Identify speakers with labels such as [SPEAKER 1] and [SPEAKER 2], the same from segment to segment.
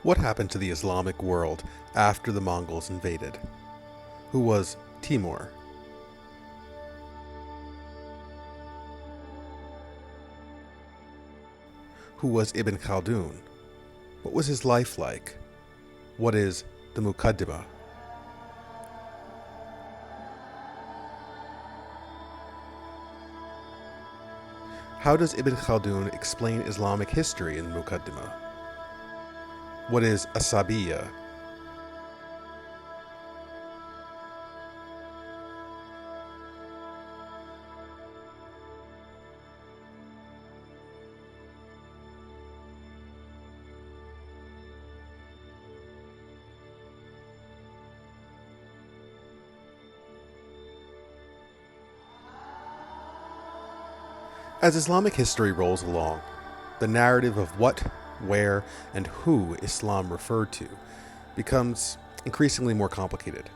[SPEAKER 1] What happened to the Islamic world after the Mongols invaded? Who was Timur? Who was Ibn Khaldun? What was his life like? What is the Muqaddimah? How does Ibn Khaldun explain Islamic history in the Muqaddimah? What is Asabiyya? As Islamic history rolls along, the narrative of what, where, and who Islam referred to becomes increasingly more complicated.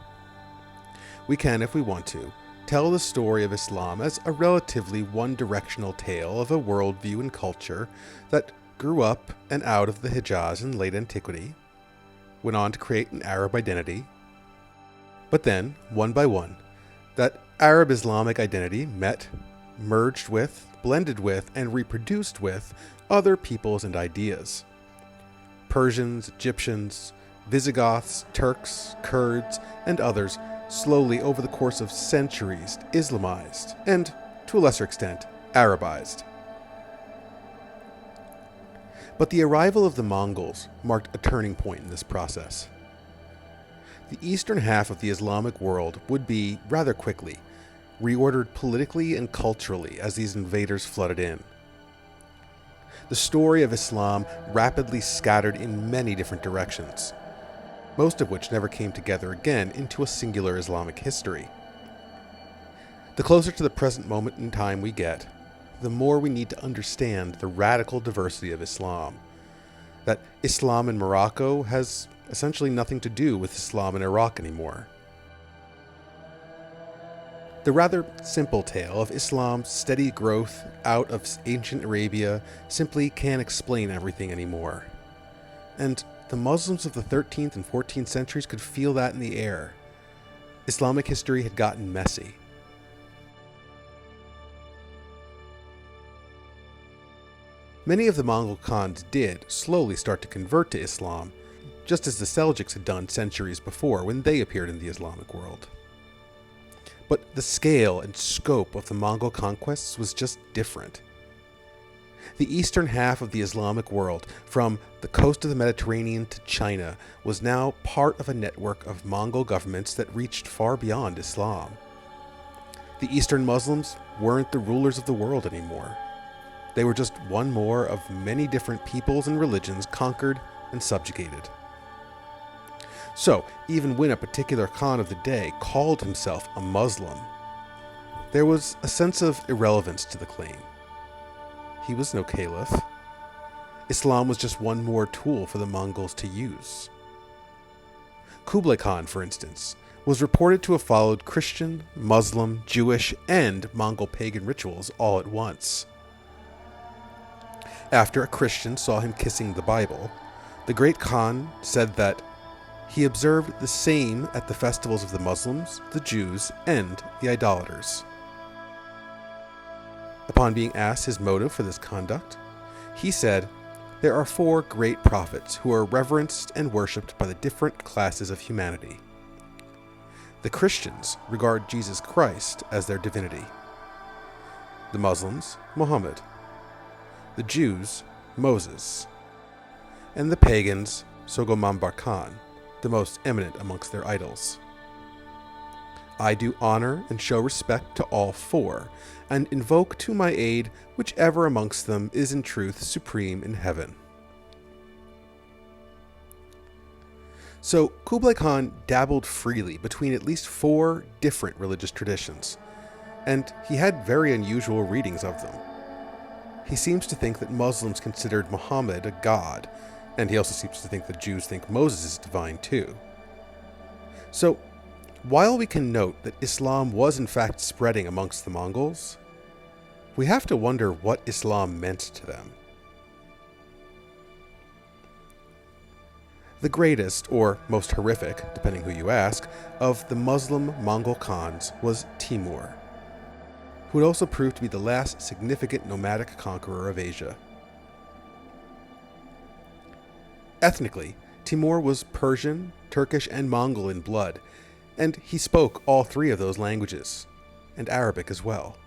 [SPEAKER 1] We can, if we want to, tell the story of Islam as a relatively one-directional tale of a worldview and culture that grew up and out of the Hijaz in late antiquity, went on to create an Arab identity, but then, one by one, that Arab-Islamic identity met, merged with, blended with, and reproduced with other peoples and ideas. Persians, Egyptians, Visigoths, Turks, Kurds, and others slowly over the course of centuries Islamized and, to a lesser extent, Arabized. But the arrival of the Mongols marked a turning point in this process. The eastern half of the Islamic world would be, rather quickly, reordered politically and culturally as these invaders flooded in. The story of Islam rapidly scattered in many different directions, most of which never came together again into a singular Islamic history. The closer to the present moment in time we get, the more we need to understand the radical diversity of Islam. That Islam in Morocco has essentially nothing to do with Islam in Iraq anymore. The rather simple tale of Islam's steady growth out of ancient Arabia simply can't explain everything anymore. And the Muslims of the 13th and 14th centuries could feel that in the air. Islamic history had gotten messy. Many of the Mongol Khans did slowly start to convert to Islam, just as the Seljuks had done centuries before when they appeared in the Islamic world. But the scale and scope of the Mongol conquests was just different. The eastern half of the Islamic world, from the coast of the Mediterranean to China, was now part of a network of Mongol governments that reached far beyond Islam. The Eastern Muslims weren't the rulers of the world anymore. They were just one more of many different peoples and religions conquered and subjugated. So, even when a particular Khan of the day called himself a Muslim, there was a sense of irrelevance to the claim. He was no caliph. Islam was just one more tool for the Mongols to use. Kublai Khan, for instance, was reported to have followed Christian, Muslim, Jewish, and Mongol pagan rituals all at once. After a Christian saw him kissing the Bible, the great Khan said that he observed the same at the festivals of the Muslims, the Jews, and the idolaters. Upon being asked his motive for this conduct, he said, "There are 4 great prophets who are reverenced and worshipped by the different classes of humanity. The Christians regard Jesus Christ as their divinity. The Muslims, Muhammad. The Jews, Moses. And the pagans, Sogomambar Khan, the most eminent amongst their idols. I do honor and show respect to all 4, and invoke to my aid whichever amongst them is in truth supreme in heaven." So Kublai Khan dabbled freely between at least 4 different religious traditions, and he had very unusual readings of them. He seems to think that Muslims considered Muhammad a god, and he also seems to think that Jews think Moses is divine too. So, while we can note that Islam was in fact spreading amongst the Mongols, we have to wonder what Islam meant to them. The greatest, or most horrific, depending who you ask, of the Muslim Mongol Khans was Timur, who would also prove to be the last significant nomadic conqueror of Asia. Ethnically, Timur was Persian, Turkish, and Mongol in blood, and he spoke all three of those languages, and Arabic as well.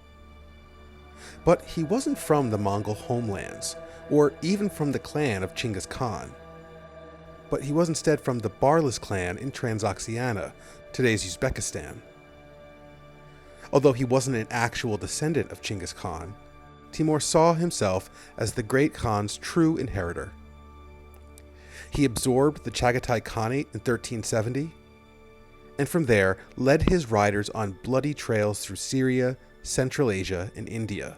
[SPEAKER 1] But he wasn't from the Mongol homelands, or even from the clan of Chinggis Khan. But he was instead from the Barlas clan in Transoxiana, today's Uzbekistan. Although he wasn't an actual descendant of Chinggis Khan, Timur saw himself as the great Khan's true inheritor. He absorbed the Chagatai Khanate in 1370, and from there led his riders on bloody trails through Syria, Central Asia, and India,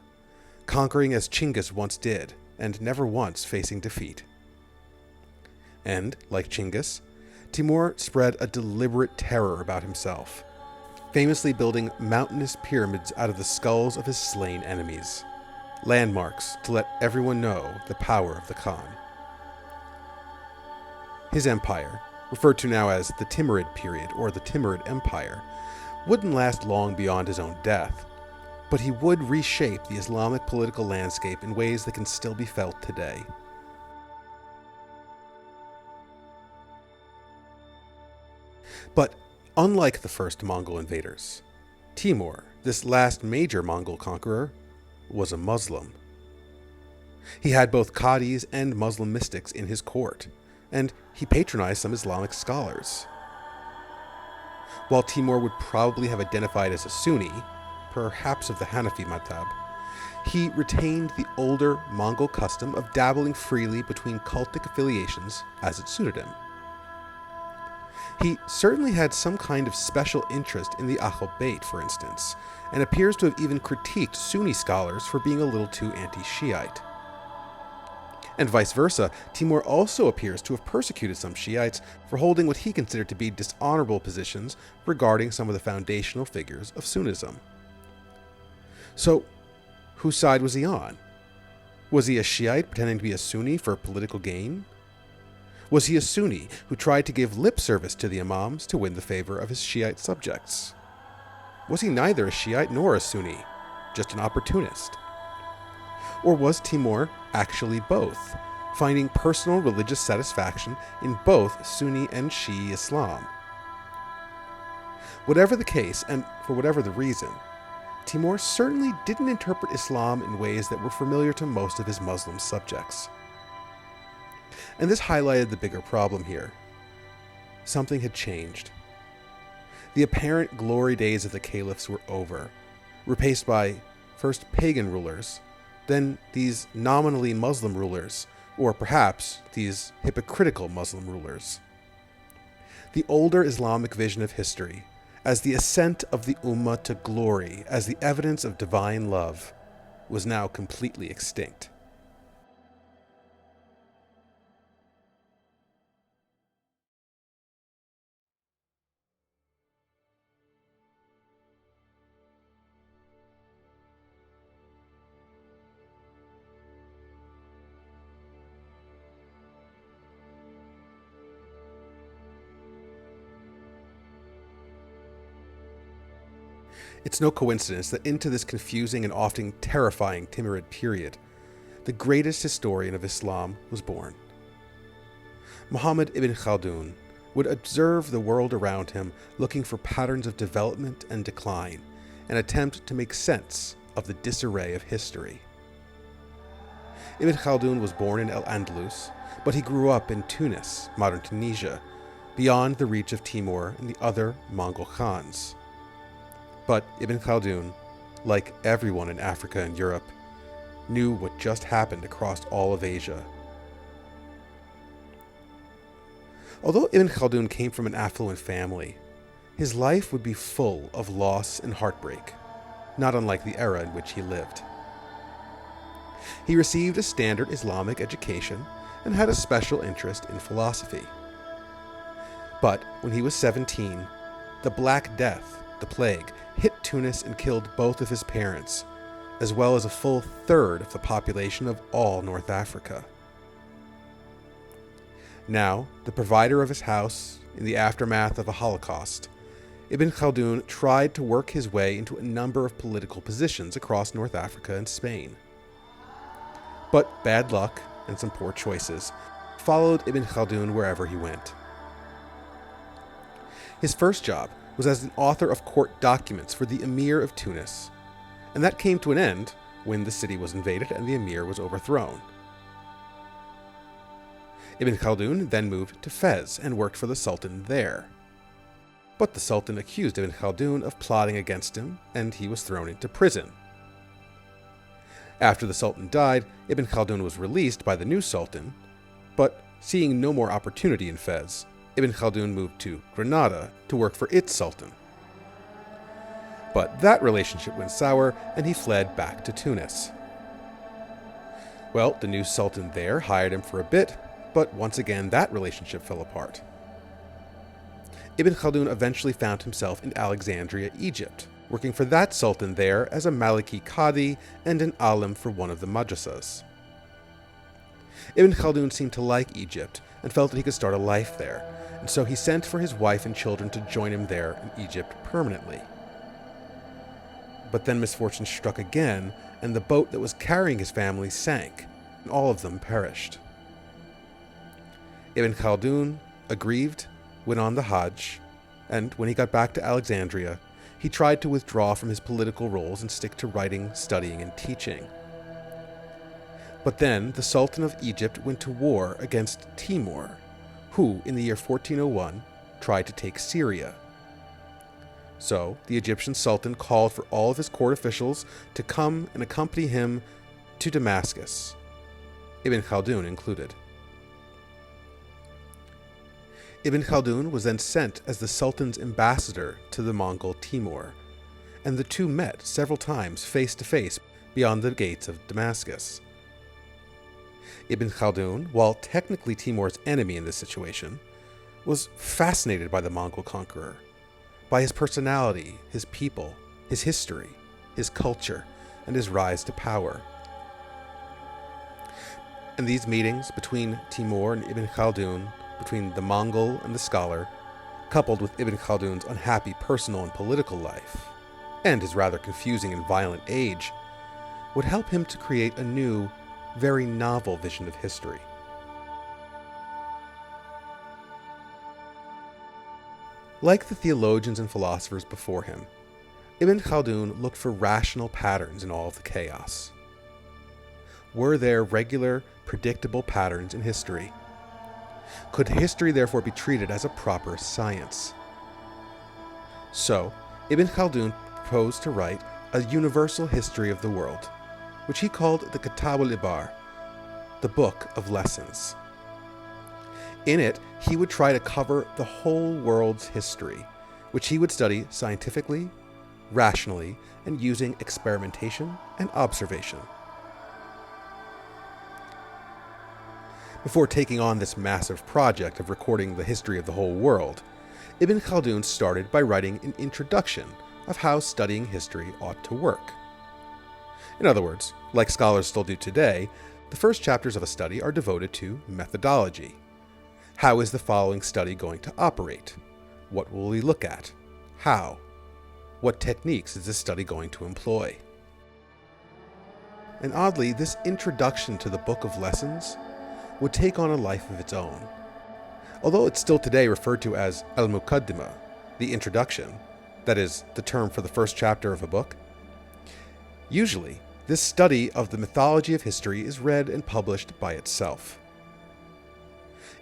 [SPEAKER 1] conquering as Chinggis once did, and never once facing defeat. And, like Chinggis, Timur spread a deliberate terror about himself, famously building mountainous pyramids out of the skulls of his slain enemies, landmarks to let everyone know the power of the Khan. His empire, referred to now as the Timurid period or the Timurid Empire, wouldn't last long beyond his own death, but he would reshape the Islamic political landscape in ways that can still be felt today. But unlike the first Mongol invaders, Timur, this last major Mongol conqueror, was a Muslim. He had both Qadis and Muslim mystics in his court, and he patronized some Islamic scholars. While Timur would probably have identified as a Sunni, perhaps of the Hanafi madhab, he retained the older Mongol custom of dabbling freely between cultic affiliations as it suited him. He certainly had some kind of special interest in the Ahl Bayt, for instance, and appears to have even critiqued Sunni scholars for being a little too anti-Shiite. And vice versa, Timur also appears to have persecuted some Shiites for holding what he considered to be dishonorable positions regarding some of the foundational figures of Sunnism. So, whose side was he on? Was he a Shiite pretending to be a Sunni for political gain? Was he a Sunni who tried to give lip service to the Imams to win the favor of his Shiite subjects? Was he neither a Shiite nor a Sunni, just an opportunist? Or was Timur actually both, finding personal religious satisfaction in both Sunni and Shi'i Islam? Whatever the case, and for whatever the reason, Timur certainly didn't interpret Islam in ways that were familiar to most of his Muslim subjects. And this highlighted the bigger problem here. Something had changed. The apparent glory days of the caliphs were over, replaced by first pagan rulers, then these nominally Muslim rulers, or perhaps these hypocritical Muslim rulers. The older Islamic vision of history, as the ascent of the Ummah to glory as the evidence of divine love, was now completely extinct. It's no coincidence that into this confusing and often terrifying Timurid period, the greatest historian of Islam was born. Muhammad ibn Khaldun would observe the world around him, looking for patterns of development and decline, and attempt to make sense of the disarray of history. Ibn Khaldun was born in Al-Andalus, but he grew up in Tunis, modern Tunisia, beyond the reach of Timur and the other Mongol Khans. But Ibn Khaldun, like everyone in Africa and Europe, knew what just happened across all of Asia. Although Ibn Khaldun came from an affluent family, his life would be full of loss and heartbreak, not unlike the era in which he lived. He received a standard Islamic education and had a special interest in philosophy. But when he was 17, the Black Death, the plague, hit Tunis and killed both of his parents, as well as a full third of the population of all North Africa. Now, the provider of his house in the aftermath of a Holocaust, Ibn Khaldun tried to work his way into a number of political positions across North Africa and Spain. But bad luck and some poor choices followed Ibn Khaldun wherever he went. His first job was as an author of court documents for the Emir of Tunis, and that came to an end when the city was invaded and the Emir was overthrown. Ibn Khaldun then moved to Fez and worked for the Sultan there. But the Sultan accused Ibn Khaldun of plotting against him, and he was thrown into prison. After the Sultan died, Ibn Khaldun was released by the new Sultan, but seeing no more opportunity in Fez, Ibn Khaldun moved to Granada to work for its Sultan. But that relationship went sour, and he fled back to Tunis. Well, the new Sultan there hired him for a bit, but once again that relationship fell apart. Ibn Khaldun eventually found himself in Alexandria, Egypt, working for that sultan there as a Maliki Qadi and an alim for one of the madrasas. Ibn Khaldun seemed to like Egypt and felt that he could start a life there, and so he sent for his wife and children to join him there in Egypt permanently. But then misfortune struck again, and the boat that was carrying his family sank, and all of them perished. Ibn Khaldun, aggrieved, went on the Hajj, and when he got back to Alexandria, he tried to withdraw from his political roles and stick to writing, studying, and teaching. But then the Sultan of Egypt went to war against Timur, who, in the year 1401, tried to take Syria. So the Egyptian Sultan called for all of his court officials to come and accompany him to Damascus, Ibn Khaldun included. Ibn Khaldun was then sent as the Sultan's ambassador to the Mongol Timur, and the two met several times face to face beyond the gates of Damascus. Ibn Khaldun, while technically Timur's enemy in this situation, was fascinated by the Mongol conqueror, by his personality, his people, his history, his culture, and his rise to power. And these meetings between Timur and Ibn Khaldun, between the Mongol and the scholar, coupled with Ibn Khaldun's unhappy personal and political life, and his rather confusing and violent age, would help him to create a new, very novel vision of history. Like the theologians and philosophers before him, Ibn Khaldun looked for rational patterns in all of the chaos. Were there regular, predictable patterns in history? Could history therefore be treated as a proper science? So, Ibn Khaldun proposed to write a universal history of the world, which he called the Kitab al-Ibar, the Book of Lessons. In it, he would try to cover the whole world's history, which he would study scientifically, rationally, and using experimentation and observation. Before taking on this massive project of recording the history of the whole world, Ibn Khaldun started by writing an introduction of how studying history ought to work. In other words, like scholars still do today, the first chapters of a study are devoted to methodology. How is the following study going to operate? What will we look at? How? What techniques is this study going to employ? And oddly, this introduction to the Book of Lessons would take on a life of its own. Although it's still today referred to as al-Muqaddimah, the introduction, that is, the term for the first chapter of a book, usually this study of the mythology of history is read and published by itself.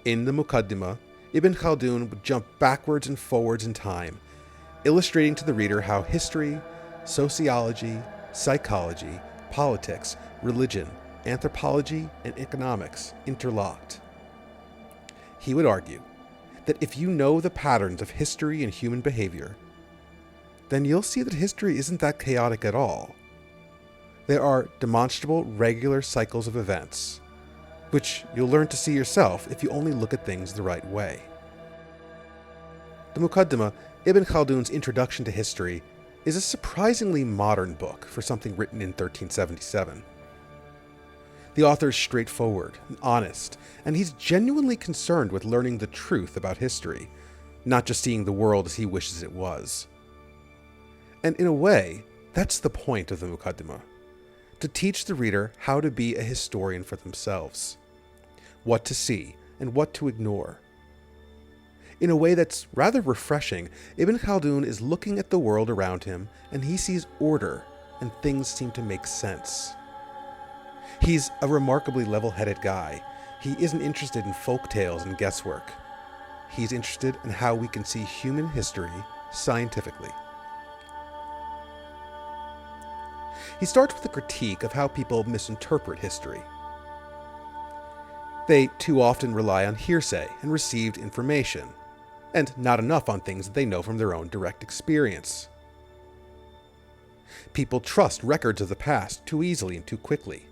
[SPEAKER 1] In the Muqaddimah, Ibn Khaldun would jump backwards and forwards in time, illustrating to the reader how history, sociology, psychology, politics, religion, anthropology, and economics interlocked. He would argue that if you know the patterns of history and human behavior, then you'll see that history isn't that chaotic at all. There are demonstrable, regular cycles of events, which you'll learn to see yourself if you only look at things the right way. The Muqaddimah, Ibn Khaldun's introduction to history, is a surprisingly modern book for something written in 1377. The author is straightforward and honest, and he's genuinely concerned with learning the truth about history, not just seeing the world as he wishes it was. And in a way, that's the point of the Muqaddimah, to teach the reader how to be a historian for themselves, what to see and what to ignore. In a way that's rather refreshing, Ibn Khaldun is looking at the world around him and he sees order and things seem to make sense. He's a remarkably level-headed guy. He isn't interested in folk tales and guesswork. He's interested in how we can see human history scientifically. He starts with a critique of how people misinterpret history. They too often rely on hearsay and received information, and not enough on things that they know from their own direct experience. People trust records of the past too easily and too quickly,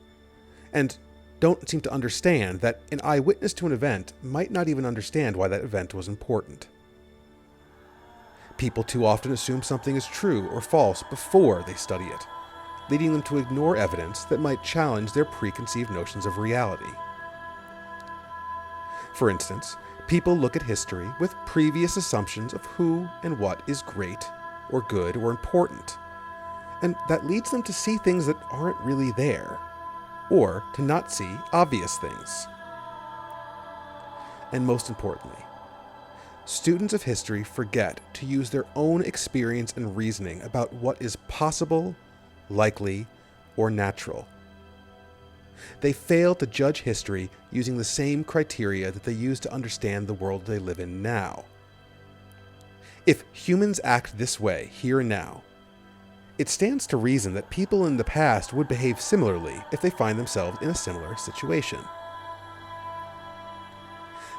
[SPEAKER 1] and don't seem to understand that an eyewitness to an event might not even understand why that event was important. People too often assume something is true or false before they study it, leading them to ignore evidence that might challenge their preconceived notions of reality. For instance, people look at history with previous assumptions of who and what is great or good or important, and that leads them to see things that aren't really there, or to not see obvious things. And most importantly, students of history forget to use their own experience and reasoning about what is possible, likely, or natural. They fail to judge history using the same criteria that they use to understand the world they live in now. If humans act this way, here and now, it stands to reason that people in the past would behave similarly if they find themselves in a similar situation.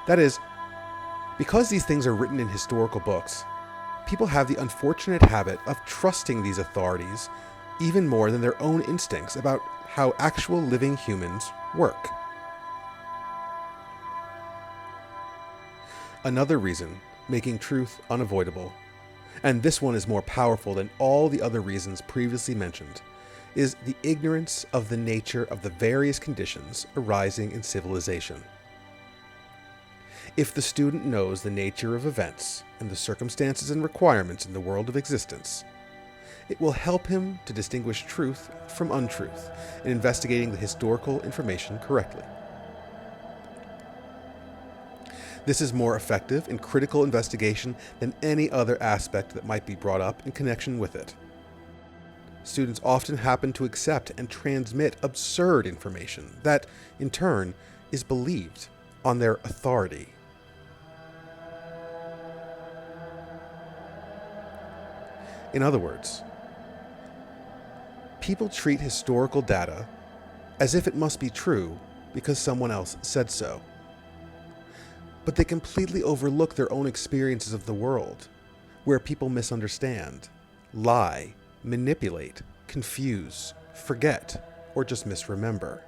[SPEAKER 1] That is, because these things are written in historical books, people have the unfortunate habit of trusting these authorities even more than their own instincts about how actual living humans work. Another reason making truth unavoidable, and this one is more powerful than all the other reasons previously mentioned, is the ignorance of the nature of the various conditions arising in civilization. If the student knows the nature of events and the circumstances and requirements in the world of existence, it will help him to distinguish truth from untruth in investigating the historical information correctly. This is more effective in critical investigation than any other aspect that might be brought up in connection with it. Students often happen to accept and transmit absurd information that, in turn, is believed on their authority. In other words, people treat historical data as if it must be true because someone else said so. But they completely overlook their own experiences of the world, where people misunderstand, lie, manipulate, confuse, forget, or just misremember.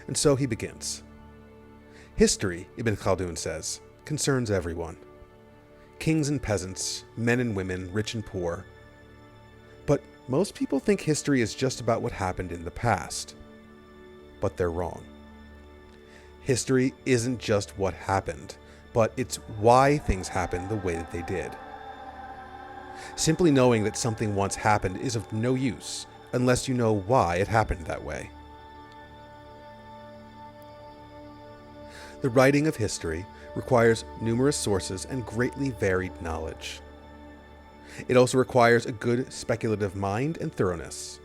[SPEAKER 1] And so he begins. History, Ibn Khaldun says, concerns everyone. Kings and peasants, men and women, rich and poor. But most people think history is just about what happened in the past. But they're wrong. History isn't just what happened, but it's why things happened the way that they did. Simply knowing that something once happened is of no use unless you know why it happened that way. The writing of history requires numerous sources and greatly varied knowledge. It also requires a good speculative mind and thoroughness.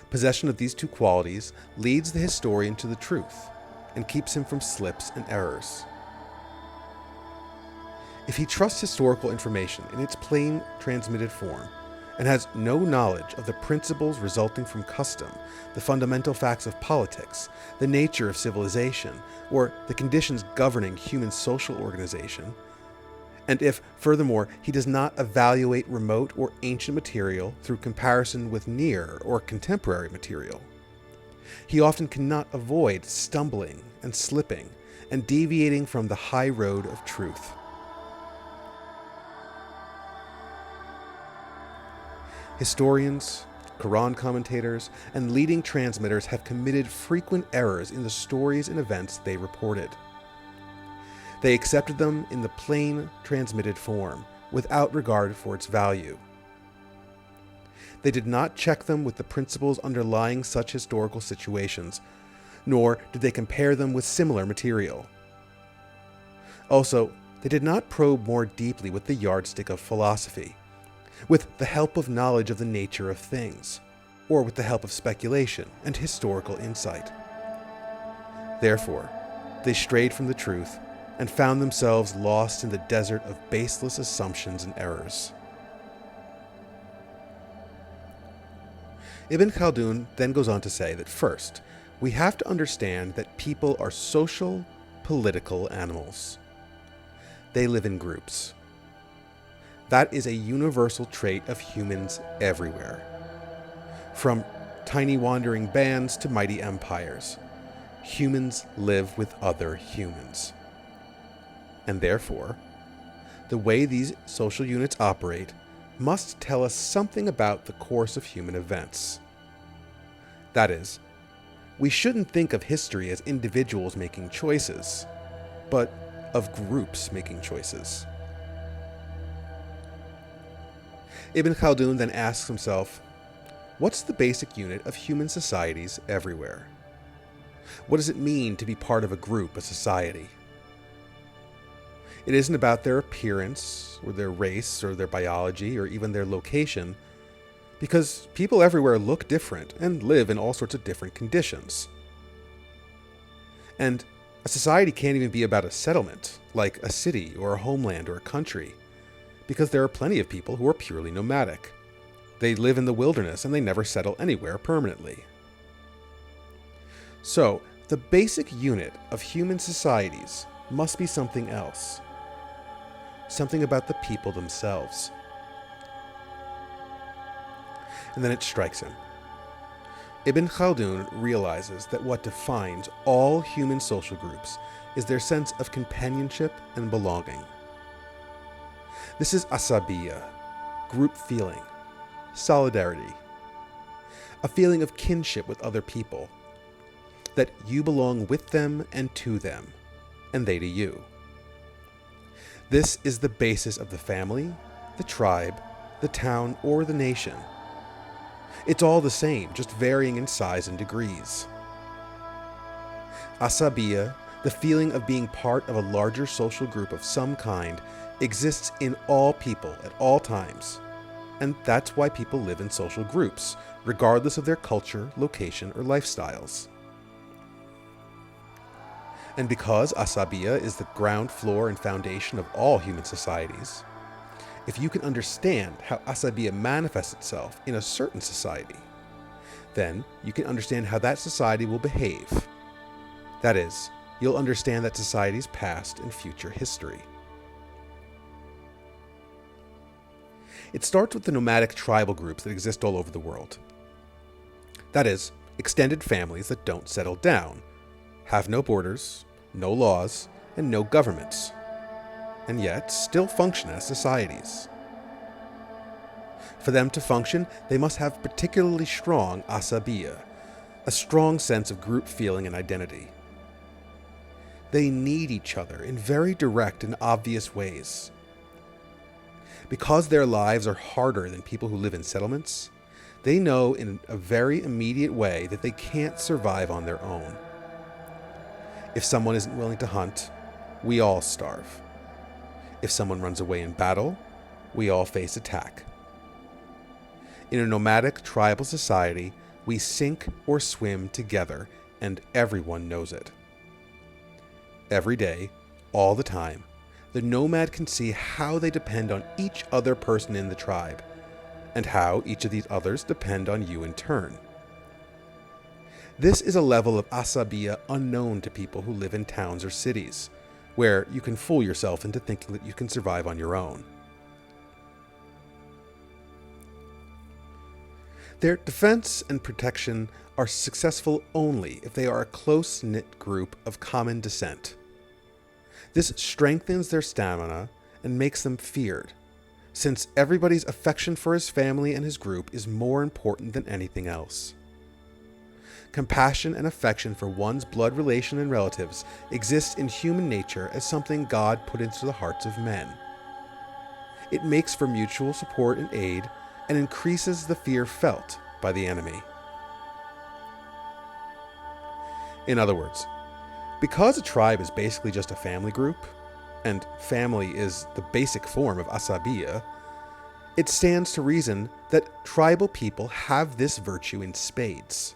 [SPEAKER 1] Possession of these two qualities leads the historian to the truth and keeps him from slips and errors. If he trusts historical information in its plain transmitted form and has no knowledge of the principles resulting from custom, the fundamental facts of politics, the nature of civilization, or the conditions governing human social organization, and if, furthermore, he does not evaluate remote or ancient material through comparison with near or contemporary material, he often cannot avoid stumbling and slipping and deviating from the high road of truth. Historians, Quran commentators, and leading transmitters have committed frequent errors in the stories and events they reported. They accepted them in the plain transmitted form, without regard for its value. They did not check them with the principles underlying such historical situations, nor did they compare them with similar material. Also, they did not probe more deeply with the yardstick of philosophy, with the help of knowledge of the nature of things, or with the help of speculation and historical insight. Therefore, they strayed from the truth and found themselves lost in the desert of baseless assumptions and errors. Ibn Khaldun then goes on to say that first, we have to understand that people are social, political animals. They live in groups. That is a universal trait of humans everywhere. From tiny wandering bands to mighty empires, humans live with other humans. And therefore, the way these social units operate must tell us something about the course of human events. That is, we shouldn't think of history as individuals making choices, but of groups making choices. Ibn Khaldun then asks himself, what's the basic unit of human societies everywhere? What does it mean to be part of a group, a society? It isn't about their appearance, or their race, or their biology, or even their location, because people everywhere look different and live in all sorts of different conditions. And a society can't even be about a settlement, like a city or a homeland or a country, because there are plenty of people who are purely nomadic. They live in the wilderness and they never settle anywhere permanently. So, the basic unit of human societies must be something else. Something about the people themselves. And then it strikes him. Ibn Khaldun realizes that what defines all human social groups is their sense of companionship and belonging. This is asabiya, group feeling, solidarity, a feeling of kinship with other people, that you belong with them and to them, and they to you. This is the basis of the family, the tribe, the town, or the nation. It's all the same, just varying in size and degrees. Asabiya, the feeling of being part of a larger social group of some kind, exists in all people at all times, and that's why people live in social groups, regardless of their culture, location, or lifestyles. And because asabiya is the ground floor and foundation of all human societies, if you can understand how asabiya manifests itself in a certain society, then you can understand how that society will behave. That is, you'll understand that society's past and future history. It starts with the nomadic tribal groups that exist all over the world. That is, extended families that don't settle down, have no borders, no laws, and no governments, and yet still function as societies. For them to function, they must have particularly strong asabiya, a strong sense of group feeling and identity. They need each other in very direct and obvious ways. Because their lives are harder than people who live in settlements, they know in a very immediate way that they can't survive on their own. If someone isn't willing to hunt, we all starve. If someone runs away in battle, we all face attack. In a nomadic tribal society, we sink or swim together, and everyone knows it. Every day, all the time, the nomad can see how they depend on each other person in the tribe, and how each of these others depend on you in turn. This is a level of asabiya unknown to people who live in towns or cities, where you can fool yourself into thinking that you can survive on your own. Their defense and protection are successful only if they are a close-knit group of common descent. This strengthens their stamina and makes them feared, since everybody's affection for his family and his group is more important than anything else. Compassion and affection for one's blood relation and relatives exists in human nature as something God put into the hearts of men. It makes for mutual support and aid, and increases the fear felt by the enemy. In other words, because a tribe is basically just a family group, and family is the basic form of asabiya, it stands to reason that tribal people have this virtue in spades.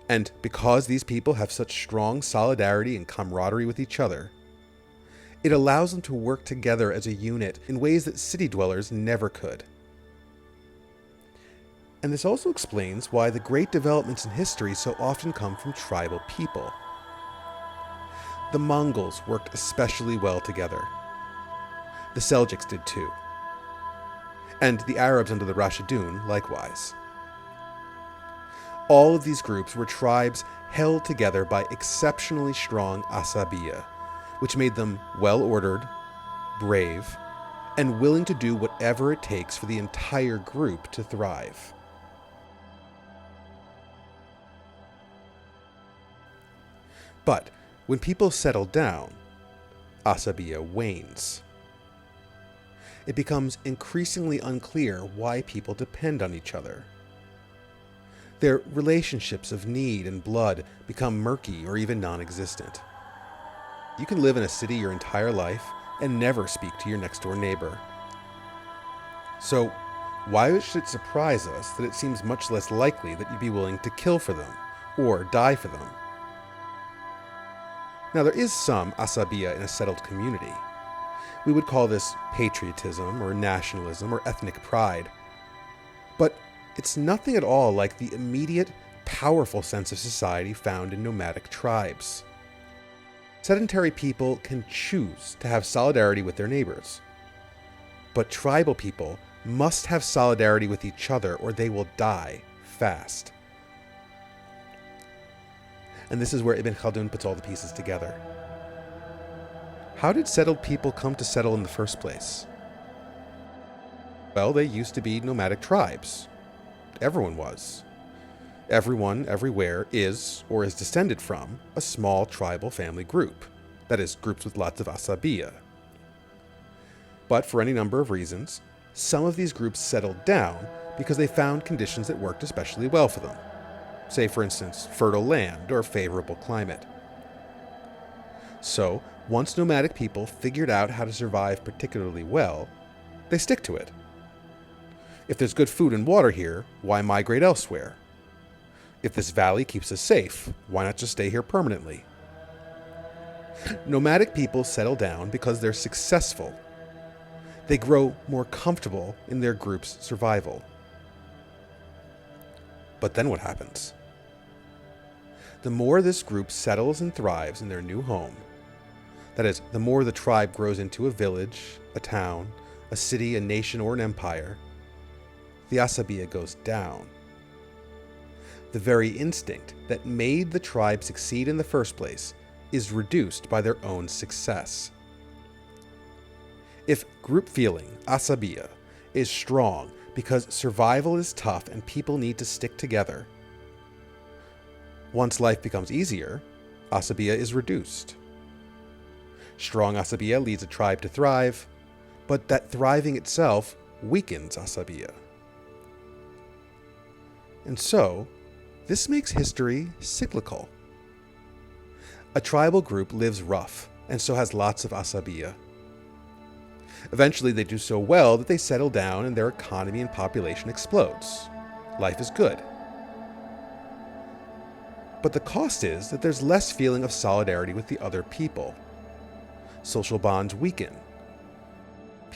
[SPEAKER 1] And because these people have such strong solidarity and camaraderie with each other, it allows them to work together as a unit in ways that city dwellers never could. And this also explains why the great developments in history so often come from tribal people. The Mongols worked especially well together. The Seljuks did too. And the Arabs under the Rashidun likewise. All of these groups were tribes held together by exceptionally strong asabiya, which made them well-ordered, brave, and willing to do whatever it takes for the entire group to thrive. But when people settle down, asabiya wanes. It becomes increasingly unclear why people depend on each other. Their relationships of need and blood become murky or even non-existent. You can live in a city your entire life and never speak to your next-door neighbor. So, why should it surprise us that it seems much less likely that you'd be willing to kill for them or die for them? Now, there is some asabiya in a settled community. We would call this patriotism or nationalism or ethnic pride. But it's nothing at all like the immediate, powerful sense of society found in nomadic tribes. Sedentary people can choose to have solidarity with their neighbors. But tribal people must have solidarity with each other or they will die fast. And this is where Ibn Khaldun puts all the pieces together. How did settled people come to settle in the first place? Well, they used to be nomadic tribes. Everyone was. Everyone, everywhere, is, or is descended from, a small tribal family group. That is, groups with lots of asabiya. But for any number of reasons, some of these groups settled down because they found conditions that worked especially well for them. Say, for instance, fertile land or favorable climate. So, once nomadic people figured out how to survive particularly well, they stick to it. If there's good food and water here, why migrate elsewhere? If this valley keeps us safe, why not just stay here permanently? Nomadic people settle down because they're successful. They grow more comfortable in their group's survival. But then what happens? The more this group settles and thrives in their new home, that is, the more the tribe grows into a village, a town, a city, a nation, or an empire, the asabiya goes down. The very instinct that made the tribe succeed in the first place is reduced by their own success. If group feeling, asabiya, is strong because survival is tough and people need to stick together, once life becomes easier, asabiya is reduced. Strong asabiya leads a tribe to thrive, but that thriving itself weakens asabiya. And so, this makes history cyclical. A tribal group lives rough, and so has lots of asabiya. Eventually they do so well that they settle down and their economy and population explodes. Life is good. But the cost is that there's less feeling of solidarity with the other people. Social bonds weaken.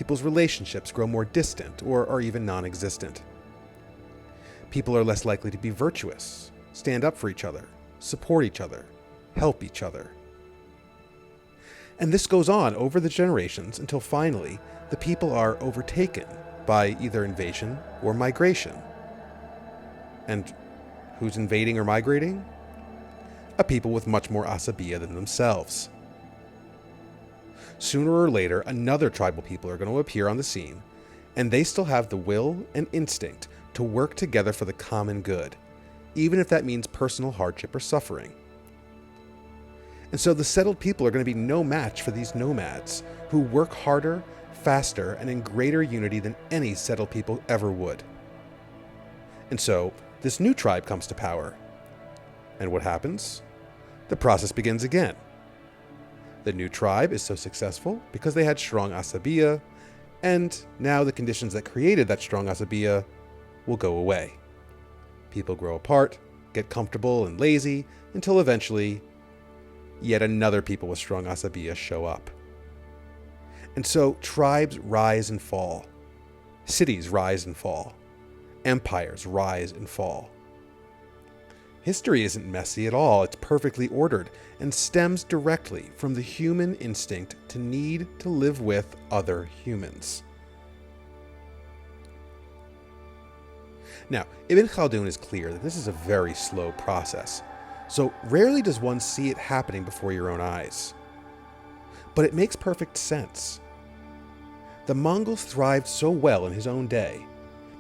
[SPEAKER 1] people's relationships grow more distant or are even non-existent. People are less likely to be virtuous, stand up for each other, support each other, help each other. And this goes on over the generations until finally the people are overtaken by either invasion or migration. And who's invading or migrating? A people with much more asabiya than themselves. Sooner or later, another tribal people are going to appear on the scene, and they still have the will and instinct to work together for the common good, even if that means personal hardship or suffering. And so the settled people are going to be no match for these nomads, who work harder, faster, and in greater unity than any settled people ever would. And so this new tribe comes to power. And what happens? The process begins again. The new tribe is so successful because they had strong asabiya, and now the conditions that created that strong asabiya will go away. People grow apart, get comfortable and lazy, until eventually yet another people with strong asabiya show up. And so tribes rise and fall. Cities rise and fall. Empires rise and fall. History isn't messy at all, it's perfectly ordered and stems directly from the human instinct to need to live with other humans. Now, Ibn Khaldun is clear that this is a very slow process, so rarely does one see it happening before your own eyes. But it makes perfect sense. The Mongols thrived so well in his own day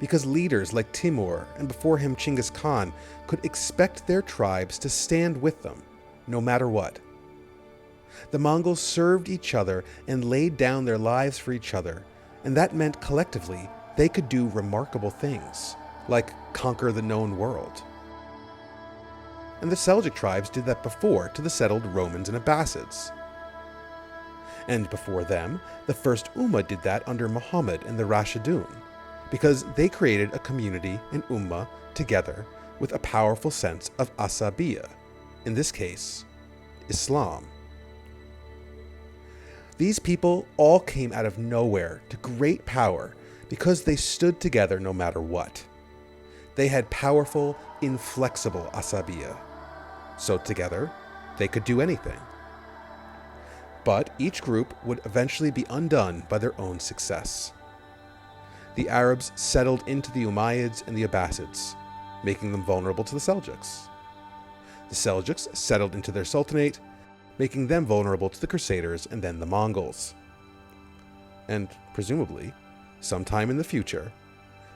[SPEAKER 1] because leaders like Timur and before him Chinggis Khan could expect their tribes to stand with them, no matter what. The Mongols served each other and laid down their lives for each other, and that meant collectively they could do remarkable things, like conquer the known world. And the Seljuk tribes did that before to the settled Romans and Abbasids. And before them, the first Ummah did that under Muhammad and the Rashidun, because they created a community, an Ummah, together with a powerful sense of asabiya, in this case, Islam. These people all came out of nowhere to great power because they stood together no matter what. They had powerful, inflexible asabiya, so together they could do anything. But each group would eventually be undone by their own success. The Arabs settled into the Umayyads and the Abbasids, making them vulnerable to the Seljuks. The Seljuks settled into their sultanate, making them vulnerable to the Crusaders and then the Mongols. And presumably, sometime in the future,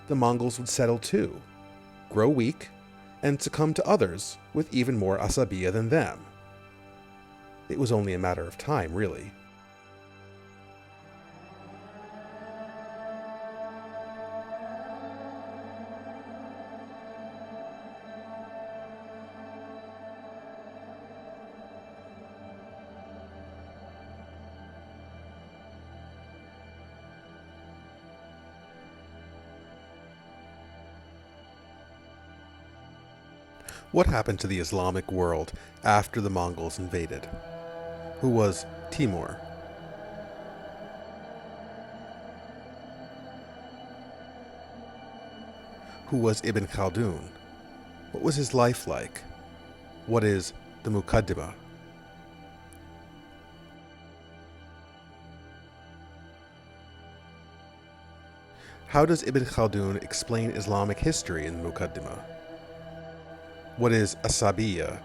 [SPEAKER 1] the Mongols would settle too, grow weak, and succumb to others with even more asabiya than them. It was only a matter of time, really. What happened to the Islamic world after the Mongols invaded? Who was Timur? Who was Ibn Khaldun? What was his life like? What is the Muqaddimah? How does Ibn Khaldun explain Islamic history in the Muqaddimah? What is Asabiya?